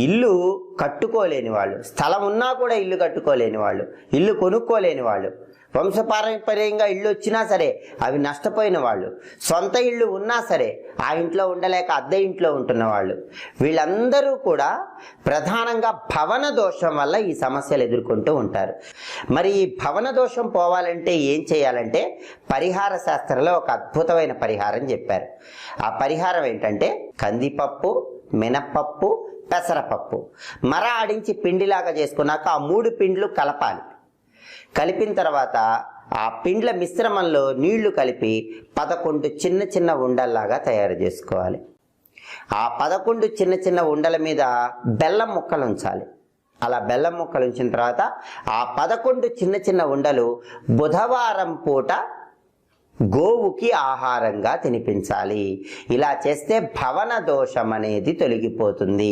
ఇల్లు కట్టుకోలేని వాళ్ళు, స్థలం ఉన్నా కూడా ఇల్లు కట్టుకోలేని వాళ్ళు, ఇల్లు కొనుక్కోలేని వాళ్ళు, వంశపారంపర్యంగా ఇళ్ళు వచ్చినా సరే అవి నష్టపోయిన వాళ్ళు, సొంత ఇళ్ళు ఉన్నా సరే ఆ ఇంట్లో ఉండలేక అద్దె ఇంట్లో ఉంటున్న వాళ్ళు, వీళ్ళందరూ కూడా ప్రధానంగా భవన దోషం వల్ల ఈ సమస్యలు ఎదుర్కొంటూ ఉంటారు. మరి ఈ భవన దోషం పోవాలంటే ఏం చేయాలంటే పరిహార శాస్త్రంలో ఒక అద్భుతమైన పరిహారం చెప్పారు. ఆ పరిహారం ఏంటంటే కందిపప్పు, మినప్పప్పు, పెసరపప్పు మర ఆడించి పిండిలాగా చేసుకున్నాక ఆ 3 పిండ్లు కలపాలి. కలిపిన తర్వాత ఆ పిండ్ల మిశ్రమంలో నీళ్లు కలిపి 11 చిన్న చిన్న ఉండల్లాగా తయారు చేసుకోవాలి. ఆ 11 చిన్న చిన్న ఉండల మీద బెల్లం ముక్కలు ఉంచాలి. అలా బెల్లం ముక్కలు ఉంచిన తర్వాత ఆ 11 చిన్న చిన్న ఉండలు బుధవారం పూట గోవుకి ఆహారంగా తినిపించాలి. ఇలా చేస్తే భవన దోషం అనేది తొలగిపోతుంది.